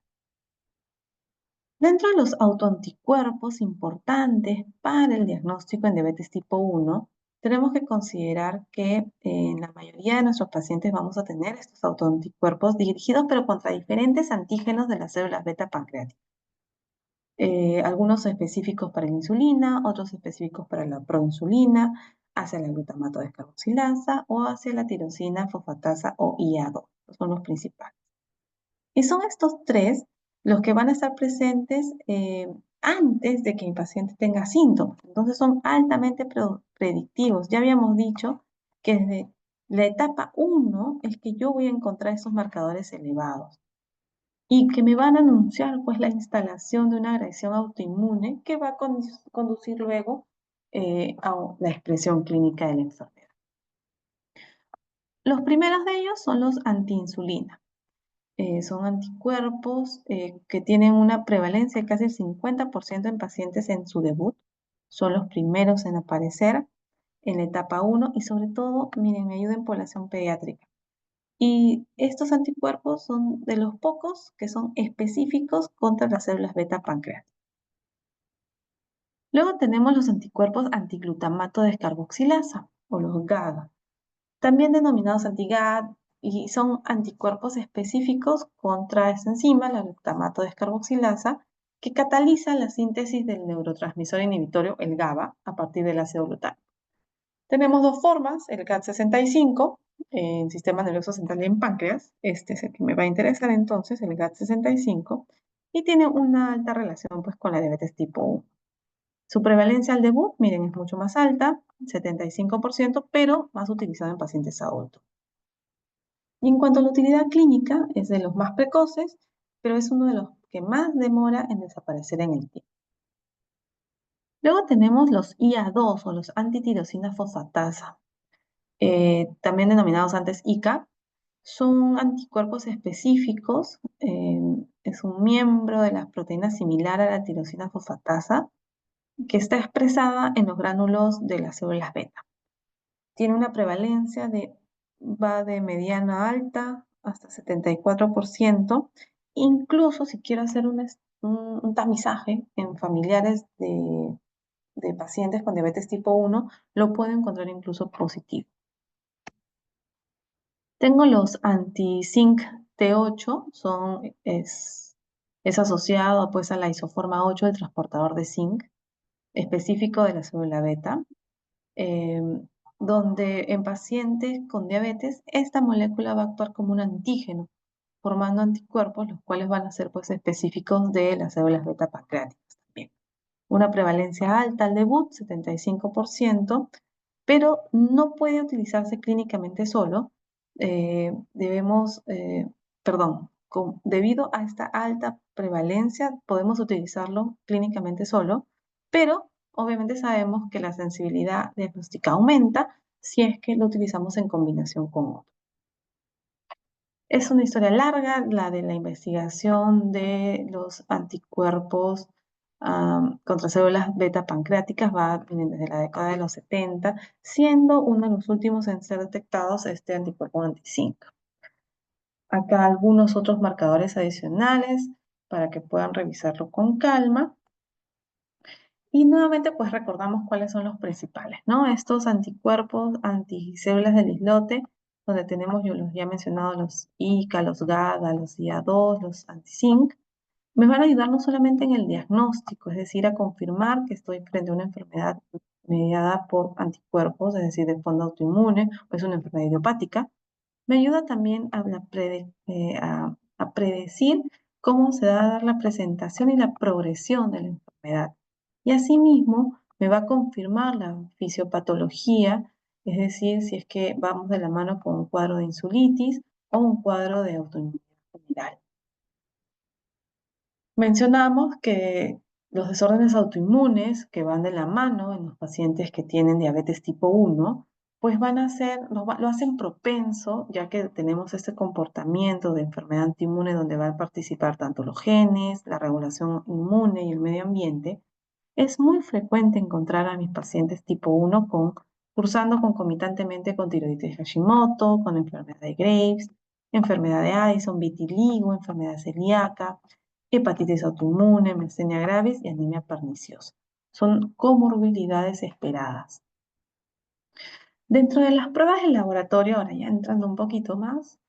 Dentro de los autoanticuerpos importantes para el diagnóstico en diabetes tipo 1, tenemos que considerar que en la mayoría de nuestros pacientes vamos a tener estos autoanticuerpos dirigidos pero contra diferentes antígenos de las células beta pancreáticas. Algunos específicos para la insulina, otros específicos para la proinsulina, hacia la glutamato descarboxilasa o hacia la tirosina fosfatasa o IA2. Estos son los principales. Y son estos tres los que van a estar presentes antes de que mi paciente tenga síntomas. Entonces son altamente predictivos. Ya habíamos dicho que desde la etapa 1 es que yo voy a encontrar esos marcadores elevados. y que me van a anunciar pues la instalación de una agresión autoinmune que va a conducir luego a la expresión clínica de la enfermedad. Los primeros de ellos son los antiinsulina. Son anticuerpos que tienen una prevalencia de casi el 50% en pacientes en su debut. Son los primeros en aparecer en la etapa 1 y sobre todo, miren, me ayuda en población pediátrica. Y estos anticuerpos son de los pocos que son específicos contra las células beta pancreáticas. Luego tenemos los anticuerpos antiglutamato descarboxilasa o los GAD, también denominados anti-GAD, y son anticuerpos específicos contra esta enzima, la glutamato descarboxilasa, que cataliza la síntesis del neurotransmisor inhibitorio, el GABA, a partir del ácido glutámico. Tenemos dos formas, el GAD65 en sistema nervioso central y en páncreas, este es el que me va a interesar entonces, el GAD65, y tiene una alta relación pues, con la diabetes tipo 1. Su prevalencia al debut, miren, es mucho más alta, 75%, pero más utilizado en pacientes adultos. Y en cuanto a la utilidad clínica, es de los más precoces, pero es uno de los que más demora en desaparecer en el tiempo. Luego tenemos los IA2 o los antitirosina fosfatasa, también denominados antes ICA. Son anticuerpos específicos, es un miembro de las proteínas similar a la tirosina fosfatasa, que está expresada en los gránulos de las células beta. Tiene una prevalencia va de mediana a alta hasta 74%. Incluso si quiero hacer un tamizaje en familiares de pacientes con diabetes tipo 1, lo puedo encontrar incluso positivo. Tengo los anti-zinc T8, es asociado pues a la isoforma 8 del transportador de zinc, específico de la célula beta, eh, donde en pacientes con diabetes esta molécula va a actuar como un antígeno, formando anticuerpos, los cuales van a ser pues específicos de las células beta pancreáticas también. Una prevalencia alta al debut, 75%, pero no puede utilizarse clínicamente solo. Debemos, perdón, debido a esta alta prevalencia, podemos utilizarlo clínicamente solo, pero obviamente sabemos que la sensibilidad diagnóstica aumenta si es que lo utilizamos en combinación con otro. Es una historia larga, la de la investigación de los anticuerpos contra células beta pancreáticas, viene desde la década de los 70, siendo uno de los últimos en ser detectados este anticuerpo anti-zinc. Acá algunos otros marcadores adicionales para que puedan revisarlo con calma. Y nuevamente pues recordamos cuáles son los principales, ¿no? Estos anticuerpos, anticélulas del islote, donde tenemos yo los ya mencionados, los ICA, los GADA, los IA2, los anti-zinc, me van a ayudar no solamente en el diagnóstico, es decir, a confirmar que estoy frente a una enfermedad mediada por anticuerpos, es decir, de fondo autoinmune, o es una enfermedad idiopática, me ayuda también a predecir cómo se va a dar la presentación y la progresión de la enfermedad. Y asimismo, me va a confirmar la fisiopatología, es decir, si es que vamos de la mano con un cuadro de insulitis o un cuadro de autoinmunidad general. Mencionamos que los desórdenes autoinmunes que van de la mano en los pacientes que tienen diabetes tipo 1, pues van a ser, lo hacen propenso, ya que tenemos este comportamiento de enfermedad autoinmune donde van a participar tanto los genes, la regulación inmune y el medio ambiente. Es muy frecuente encontrar a mis pacientes tipo 1 cursando concomitantemente con tiroides Hashimoto, con enfermedad de Graves, enfermedad de Addison, vitiligo, enfermedad celíaca, hepatitis autoinmune, miastenia gravis y anemia perniciosa. Son comorbilidades esperadas. Dentro de las pruebas de laboratorio, ahora ya entrando un poquito más,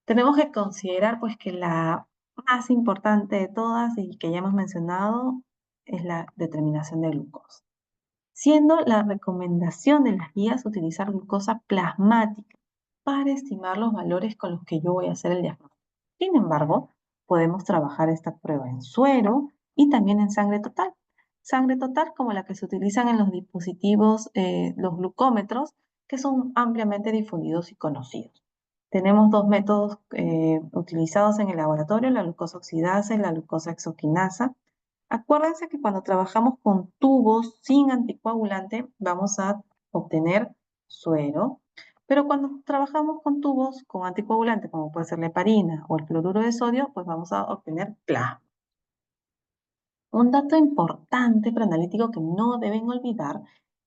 tenemos que considerar pues que la más importante de todas y que ya hemos mencionado es la determinación de glucosa, siendo la recomendación de las guías utilizar glucosa plasmática para estimar los valores con los que yo voy a hacer el diagnóstico. Sin embargo, podemos trabajar esta prueba en suero y también en sangre total. Sangre total como la que se utilizan en los dispositivos, los glucómetros, que son ampliamente difundidos y conocidos. Tenemos dos métodos utilizados en el laboratorio, la glucosa oxidasa y la glucosa exoquinasa. Acuérdense que cuando trabajamos con tubos sin anticoagulante vamos a obtener suero, pero cuando trabajamos con tubos con anticoagulante, como puede ser la heparina o el cloruro de sodio, pues vamos a obtener plasma. Un dato importante pero analítico que no deben olvidar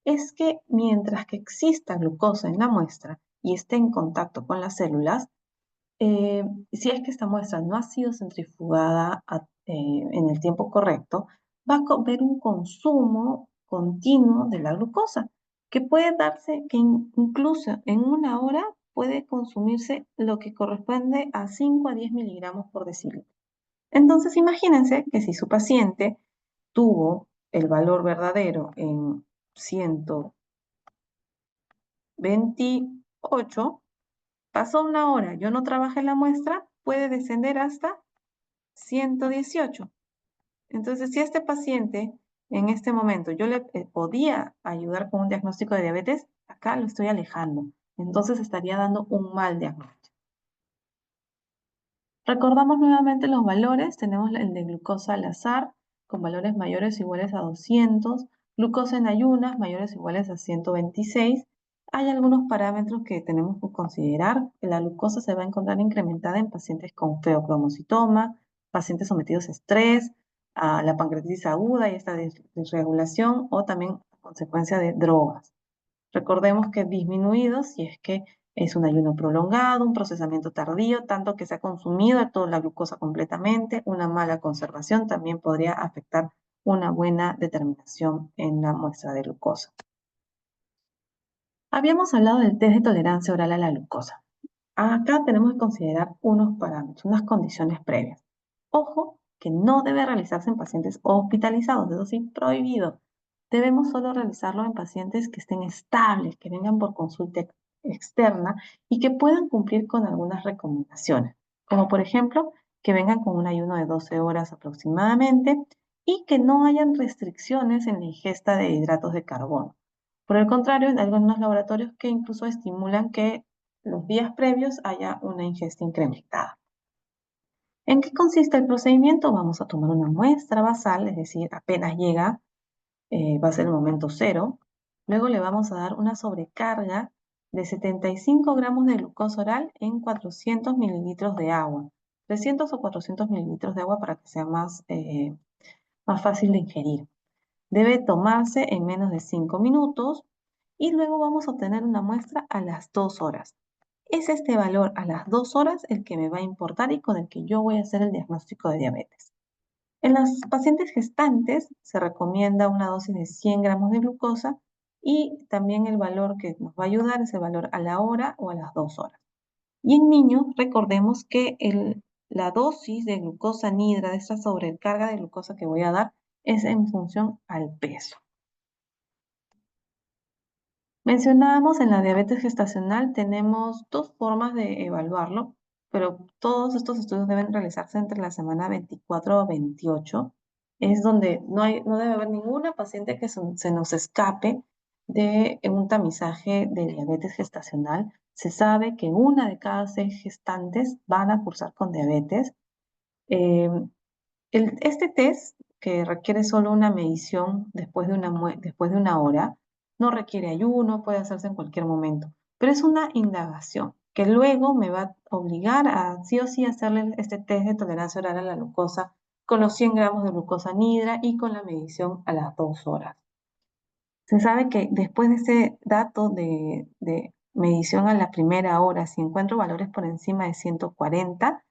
es que mientras que exista glucosa en la muestra y esté en contacto con las células, si es que esta muestra no ha sido centrifugada en el tiempo correcto, va a haber un consumo continuo de la glucosa, que puede darse que incluso en una hora puede consumirse lo que corresponde a 5 a 10 miligramos por decilitro. Entonces, imagínense que si su paciente tuvo el valor verdadero en 128, pasó una hora, yo no trabajé la muestra, puede descender hasta 118. Entonces, si a este paciente en este momento yo le podía ayudar con un diagnóstico de diabetes, acá lo estoy alejando. Entonces estaría dando un mal diagnóstico. Recordamos nuevamente los valores. Tenemos el de glucosa al azar con valores mayores o iguales a 200, glucosa en ayunas mayores o iguales a 126. Hay algunos parámetros que tenemos que considerar. La glucosa se va a encontrar incrementada en pacientes con feocromocitoma, pacientes sometidos a estrés, a la pancreatitis aguda y esta desregulación o también a consecuencia de drogas. Recordemos que disminuido si es que es un ayuno prolongado, un procesamiento tardío, tanto que se ha consumido toda la glucosa completamente, una mala conservación también podría afectar una buena determinación en la muestra de glucosa. Habíamos hablado del test de tolerancia oral a la glucosa. Acá tenemos que considerar unos parámetros, unas condiciones previas. Ojo, que no debe realizarse en pacientes hospitalizados, eso sí, prohibido. Debemos solo realizarlo en pacientes que estén estables, que vengan por consulta externa y que puedan cumplir con algunas recomendaciones, como por ejemplo, que vengan con un ayuno de 12 horas aproximadamente y que no hayan restricciones en la ingesta de hidratos de carbono. Por el contrario, hay algunos laboratorios que incluso estimulan que los días previos haya una ingesta incrementada. ¿En qué consiste el procedimiento? Vamos a tomar una muestra basal, es decir, apenas llega, va a ser el momento cero. Luego le vamos a dar una sobrecarga de 75 gramos de glucosa oral en 400 mililitros de agua. 300 o 400 mililitros de agua para que sea más fácil de ingerir. Debe tomarse en menos de 5 minutos y luego vamos a obtener una muestra a las 2 horas. Es este valor a las 2 horas el que me va a importar y con el que yo voy a hacer el diagnóstico de diabetes. En las pacientes gestantes se recomienda una dosis de 100 gramos de glucosa y también el valor que nos va a ayudar es el valor a la hora o a las 2 horas. Y en niños recordemos que la dosis de glucosa nidra, de esta sobrecarga de glucosa que voy a dar, es en función al peso. Mencionábamos en la diabetes gestacional, tenemos dos formas de evaluarlo, pero todos estos estudios deben realizarse entre la semana 24 a 28. Es donde no debe haber ninguna paciente que se nos escape de un tamizaje de diabetes gestacional. Se sabe que una de cada 6 gestantes van a cursar con diabetes. Eh, este test, que requiere solo una medición después de una hora, no requiere ayuno, puede hacerse en cualquier momento, pero es una indagación que luego me va a obligar a sí o sí hacerle este test de tolerancia oral a la glucosa con los 100 gramos de glucosa nidra y con la medición a las 2 horas. Se sabe que después de ese dato de medición a la primera hora, si encuentro valores por encima de 140,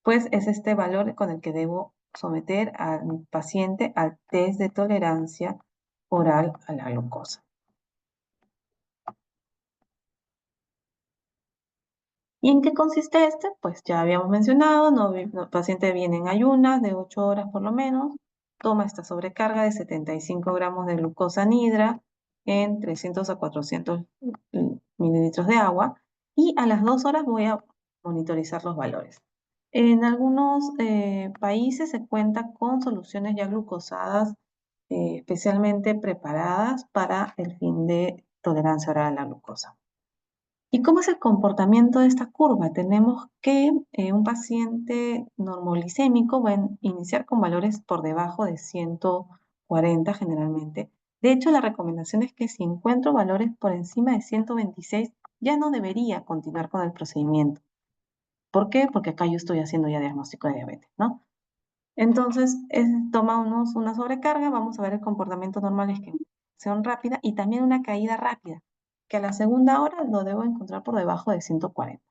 pues es este valor con el que debo someter a mi paciente al test de tolerancia oral a la glucosa. ¿Y en qué consiste este? Pues ya habíamos mencionado, el paciente viene en ayunas de 8 horas por lo menos, toma esta sobrecarga de 75 gramos de glucosa nidra en 300 a 400 mililitros de agua y a las 2 horas voy a monitorizar los valores. En algunos países se cuenta con soluciones ya glucosadas especialmente preparadas para el fin de tolerancia oral a la glucosa. ¿Y cómo es el comportamiento de esta curva? Tenemos que un paciente normoglicémico va a iniciar con valores por debajo de 140 generalmente. De hecho, la recomendación es que si encuentro valores por encima de 126, ya no debería continuar con el procedimiento. ¿Por qué? Porque acá yo estoy haciendo ya diagnóstico de diabetes, ¿no? Entonces, toma una sobrecarga, vamos a ver el comportamiento normal es que acción rápida y también una caída rápida, que a la segunda hora lo debo encontrar por debajo de 140.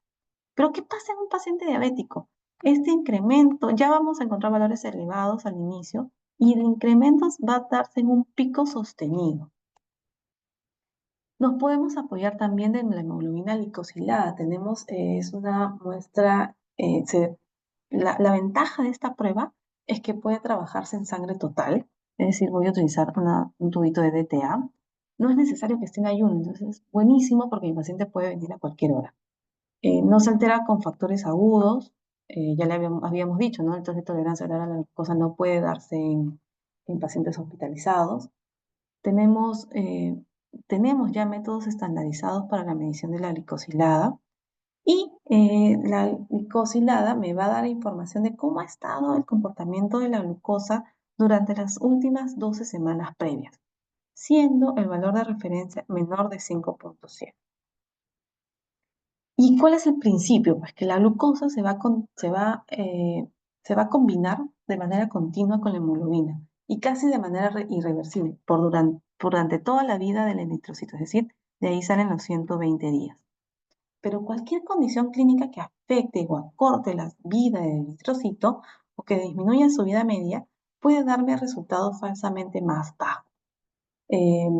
Pero ¿qué pasa en un paciente diabético? Este incremento, ya vamos a encontrar valores elevados al inicio y el incremento va a darse en un pico sostenido. Nos podemos apoyar también de la hemoglobina glicosilada. Tenemos, es una muestra, la ventaja de esta prueba es que puede trabajarse en sangre total, es decir, voy a utilizar un tubito de DTA. No es necesario que esté en ayuno, entonces es buenísimo porque mi paciente puede venir a cualquier hora. No se altera con factores agudos, ya le habíamos dicho, ¿no? El test de tolerancia oral a la glucosa no puede darse en pacientes hospitalizados. Tenemos, tenemos ya métodos estandarizados para la medición de la glicosilada y la glicosilada me va a dar información de cómo ha estado el comportamiento de la glucosa durante las últimas 12 semanas previas, siendo el valor de referencia menor de 5,7. ¿Y cuál es el principio? Pues que la glucosa se va a combinar de manera continua con la hemoglobina y casi de manera irreversible durante toda la vida del eritrocito, es decir, de ahí salen los 120 días. Pero cualquier condición clínica que afecte o acorte la vida del eritrocito o que disminuya su vida media puede darme resultados falsamente más bajos. Eh,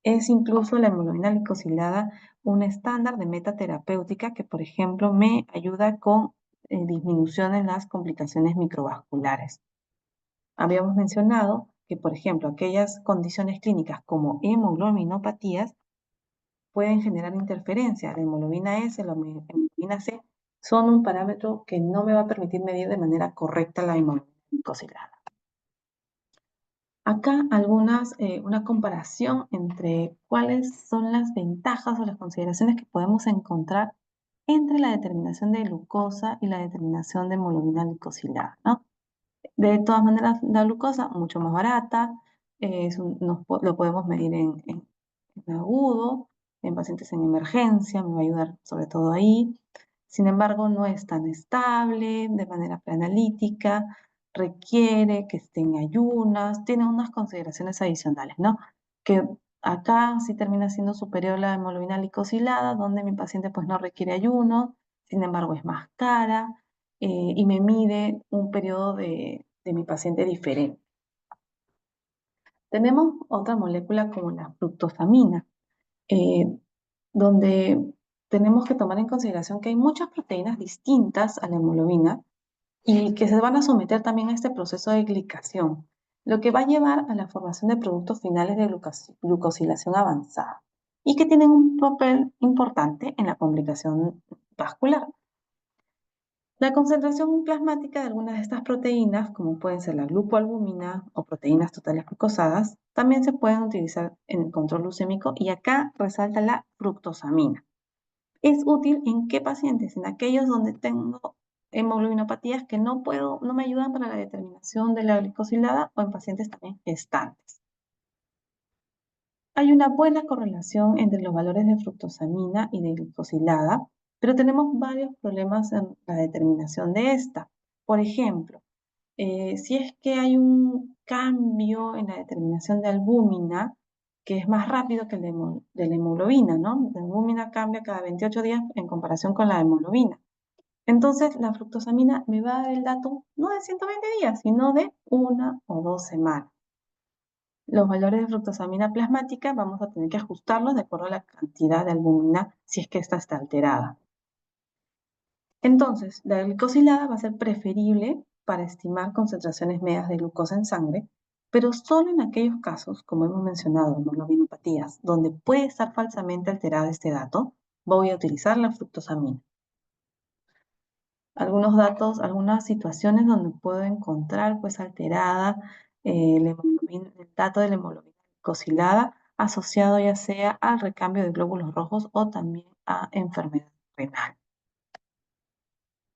es incluso la hemoglobina glicosilada un estándar de meta terapéutica que, por ejemplo, me ayuda con disminución en las complicaciones microvasculares. Habíamos mencionado que, por ejemplo, aquellas condiciones clínicas como hemoglobinopatías pueden generar interferencia. La hemoglobina S, la hemoglobina C son un parámetro que no me va a permitir medir de manera correcta la hemoglobina glicosilada. Acá una comparación entre cuáles son las ventajas o las consideraciones que podemos encontrar entre la determinación de glucosa y la determinación de hemoglobina glicosilada, ¿no? De todas maneras, la glucosa mucho más barata, lo podemos medir en agudo, en pacientes en emergencia, me va a ayudar sobre todo ahí. Sin embargo, no es tan estable de manera preanalítica, requiere que esté en ayunas, tiene unas consideraciones adicionales, ¿no? Que acá sí termina siendo superior la hemoglobina glicosilada, donde mi paciente pues no requiere ayuno, sin embargo es más cara y me mide un periodo de mi paciente diferente. Tenemos otra molécula como la fructosamina, eh, donde tenemos que tomar en consideración que hay muchas proteínas distintas a la hemoglobina y que se van a someter también a este proceso de glicación, lo que va a llevar a la formación de productos finales de glucosilación avanzada y que tienen un papel importante en la complicación vascular. La concentración plasmática de algunas de estas proteínas, como pueden ser la glucoalbúmina o proteínas totales glucosadas, también se pueden utilizar en el control glucémico y acá resalta la fructosamina. ¿Es útil en qué pacientes? En aquellos donde tengo hemoglobinopatías que no me ayudan para la determinación de la glicosilada o en pacientes también gestantes. Hay una buena correlación entre los valores de fructosamina y de glicosilada, pero tenemos varios problemas en la determinación de esta. Por ejemplo, si es que hay un cambio en la determinación de albúmina, que es más rápido que el de la hemoglobina, ¿no? La albúmina cambia cada 28 días en comparación con la hemoglobina. Entonces, la fructosamina me va a dar el dato no de 120 días, sino de 1 o 2 semanas. Los valores de fructosamina plasmática vamos a tener que ajustarlos de acuerdo a la cantidad de albúmina si es que esta está alterada. Entonces, la glicosilada va a ser preferible para estimar concentraciones medias de glucosa en sangre, pero solo en aquellos casos, como hemos mencionado, hemoglobinopatías, donde puede estar falsamente alterado este dato, voy a utilizar la fructosamina. Algunos datos, algunas situaciones donde puedo encontrar pues alterada el dato de la hemoglobina glicosilada asociado ya sea al recambio de glóbulos rojos o también a enfermedad renal.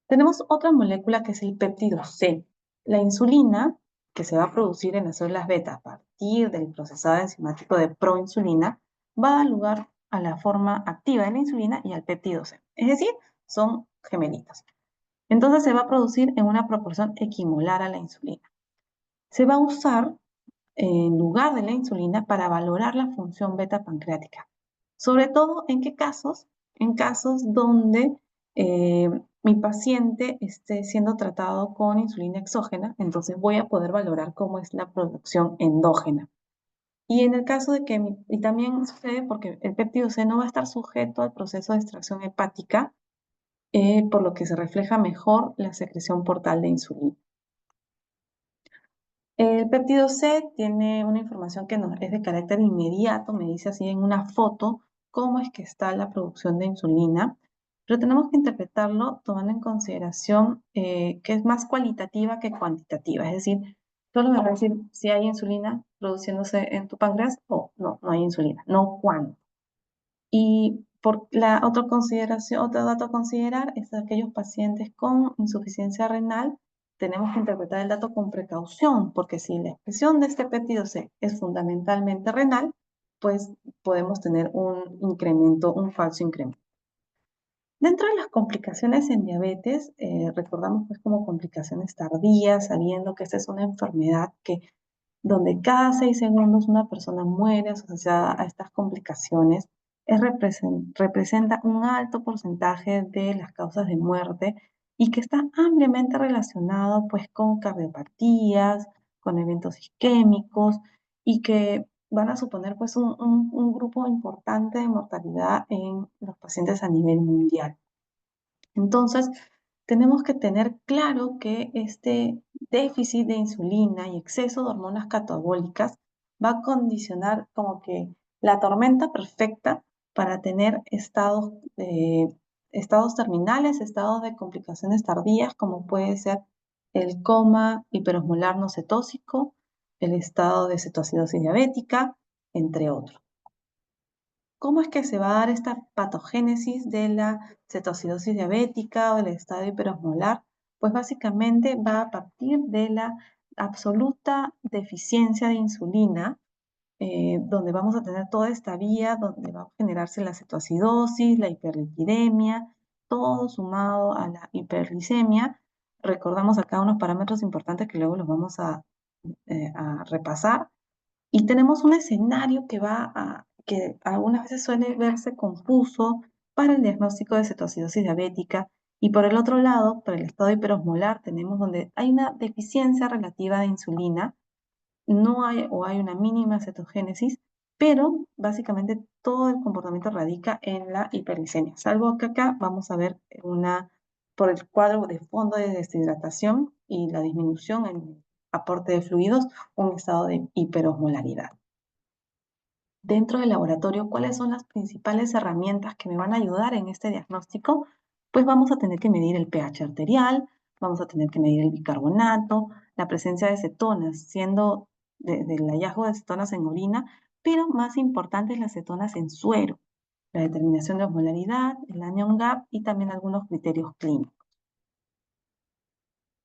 Tenemos otra molécula que es el péptido C. La insulina, que se va a producir en las células beta a partir del procesado enzimático de proinsulina, va a dar lugar a la forma activa de la insulina y al péptido C. Es decir, son gemelitos. Entonces se va a producir en una proporción equimolar a la insulina. Se va a usar en lugar de la insulina para valorar la función beta pancreática. Sobre todo, ¿en qué casos? En casos donde mi paciente esté siendo tratado con insulina exógena, entonces voy a poder valorar cómo es la producción endógena. Y en el caso de que, y también sucede porque el péptido C no va a estar sujeto al proceso de extracción hepática, por lo que se refleja mejor la secreción portal de insulina. El péptido C tiene una información que es de carácter inmediato, me dice así en una foto cómo es que está la producción de insulina, pero tenemos que interpretarlo tomando en consideración que es más cualitativa que cuantitativa, es decir, solo me va a decir si hay insulina produciéndose en tu páncreas o no, no hay insulina, no cuánto. Y por la otra consideración, otro dato a considerar es aquellos pacientes con insuficiencia renal. Tenemos que interpretar el dato con precaución, porque si la expresión de este péptido C es fundamentalmente renal, pues podemos tener un incremento, un falso incremento. Dentro de las complicaciones en diabetes, recordamos pues como complicaciones tardías, sabiendo que esta es una enfermedad que donde cada 6 segundos una persona muere asociada a estas complicaciones, representa un alto porcentaje de las causas de muerte y que está ampliamente relacionado pues con cardiopatías, con eventos isquémicos y que van a suponer pues un grupo importante de mortalidad en los pacientes a nivel mundial. Entonces, tenemos que tener claro que este déficit de insulina y exceso de hormonas catabólicas va a condicionar como que la tormenta perfecta para tener estados terminales, estados de complicaciones tardías, como puede ser el coma hiperosmolar no cetósico, el estado de cetoacidosis diabética, entre otros. ¿Cómo es que se va a dar esta patogénesis de la cetoacidosis diabética o del estado hiperosmolar? Pues básicamente va a partir de la absoluta deficiencia de insulina, donde vamos a tener toda esta vía donde va a generarse la cetoacidosis, la hiperlipidemia, todo sumado a la hiperglicemia. Recordamos acá unos parámetros importantes que luego los vamos a repasar. Y tenemos un escenario que algunas veces suele verse confuso para el diagnóstico de cetoacidosis diabética. Y por el otro lado, para el estado hiperosmolar, tenemos donde hay una deficiencia relativa de insulina, no hay o hay una mínima cetogénesis, pero básicamente todo el comportamiento radica en la hiperglicemia, salvo que acá vamos a ver por el cuadro de fondo de deshidratación y la disminución en el aporte de fluidos, un estado de hiperosmolaridad. Dentro del laboratorio, ¿cuáles son las principales herramientas que me van a ayudar en este diagnóstico? Pues vamos a tener que medir el pH arterial, vamos a tener que medir el bicarbonato, la presencia de cetonas, siendo del hallazgo de cetonas en orina, pero más importante es las cetonas en suero, la determinación de osmolaridad, el anion gap y también algunos criterios clínicos.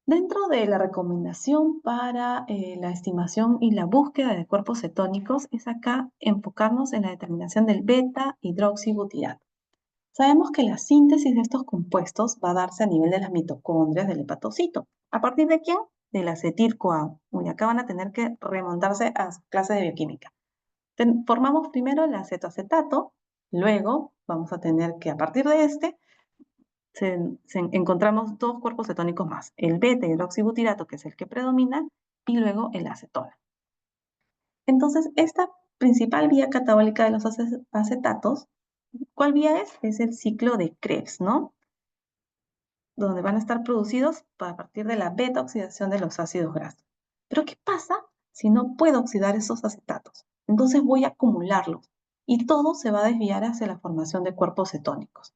Dentro de la recomendación para la estimación y la búsqueda de cuerpos cetónicos es acá enfocarnos en la determinación del beta-hidroxibutirato. Sabemos que la síntesis de estos compuestos va a darse a nivel de las mitocondrias del hepatocito. ¿A partir de quién? Del acetil-CoA. Y acá van a tener que remontarse a clases de bioquímica. Formamos primero el acetoacetato, luego vamos a tener que a partir de este encontramos dos cuerpos cetónicos más, el beta-hidroxibutirato, que es el que predomina, y luego el acetona. Entonces, esta principal vía catabólica de los acetatos, ¿cuál vía es? Es el ciclo de Krebs, ¿no? Donde van a estar producidos a partir de la beta-oxidación de los ácidos grasos. Pero ¿qué pasa si no puedo oxidar esos acetatos? Entonces voy a acumularlos y todo se va a desviar hacia la formación de cuerpos cetónicos,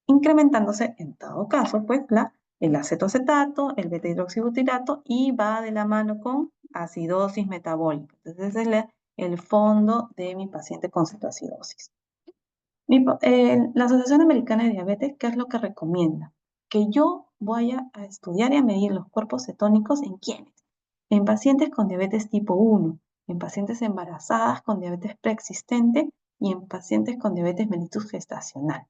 incrementándose en todo caso, pues, el acetoacetato, el beta-hidroxibutirato y va de la mano con acidosis metabólica. Entonces, ese es el fondo de mi paciente con cetoacidosis. La Asociación Americana de Diabetes, ¿qué es lo que recomienda? Que yo vaya a estudiar y a medir los cuerpos cetónicos en quiénes. En pacientes con diabetes tipo 1, en pacientes embarazadas con diabetes preexistente y en pacientes con diabetes mellitus gestacional.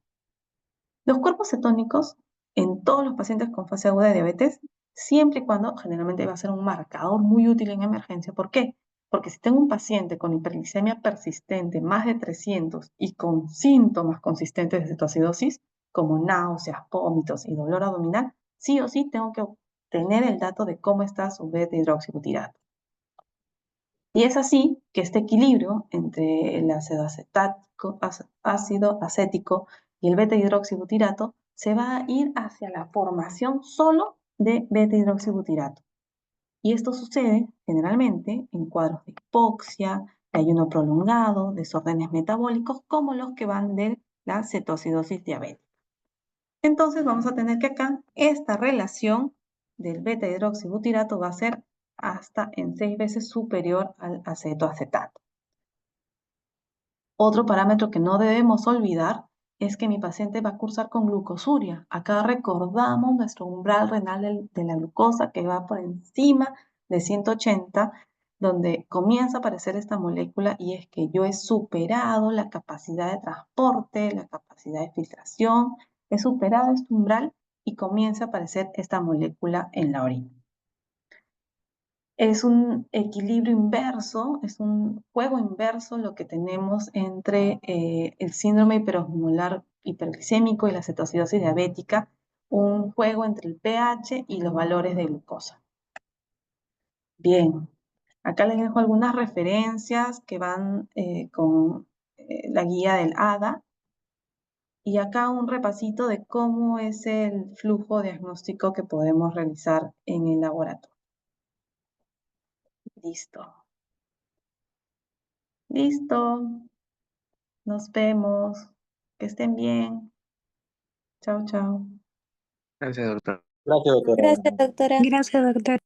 Los cuerpos cetónicos en todos los pacientes con fase aguda de diabetes, siempre y cuando generalmente va a ser un marcador muy útil en emergencia. ¿Por qué? Porque si tengo un paciente con hiperglicemia persistente, más de 300 y con síntomas consistentes de cetoacidosis, como náuseas, vómitos y dolor abdominal, sí o sí tengo que obtener el dato de cómo está su beta hidroxibutirato. Y es así que este equilibrio entre el ácido acético y el beta-hidroxibutirato se va a ir hacia la formación solo de beta-hidroxibutirato. Y esto sucede generalmente en cuadros de hipoxia, de ayuno prolongado, desórdenes metabólicos, como los que van de la cetoacidosis diabética. Entonces vamos a tener que acá esta relación del beta-hidroxibutirato va a ser hasta en 6 veces superior al acetoacetato. Otro parámetro que no debemos olvidar es que mi paciente va a cursar con glucosuria. Acá recordamos nuestro umbral renal de la glucosa que va por encima de 180, donde comienza a aparecer esta molécula y es que yo he superado la capacidad de transporte, la capacidad de filtración, he superado este umbral y comienza a aparecer esta molécula en la orina. Es un equilibrio inverso, es un juego inverso lo que tenemos entre el síndrome hiperosmolar hiperglicémico y la cetoacidosis diabética, un juego entre el pH y los valores de glucosa. Bien, acá les dejo algunas referencias que van con la guía del ADA y acá un repasito de cómo es el flujo diagnóstico que podemos realizar en el laboratorio. Listo. Listo. Nos vemos. Que estén bien. Chao, chao. Gracias, doctor. Gracias, doctora. Gracias, doctora. Gracias, doctor.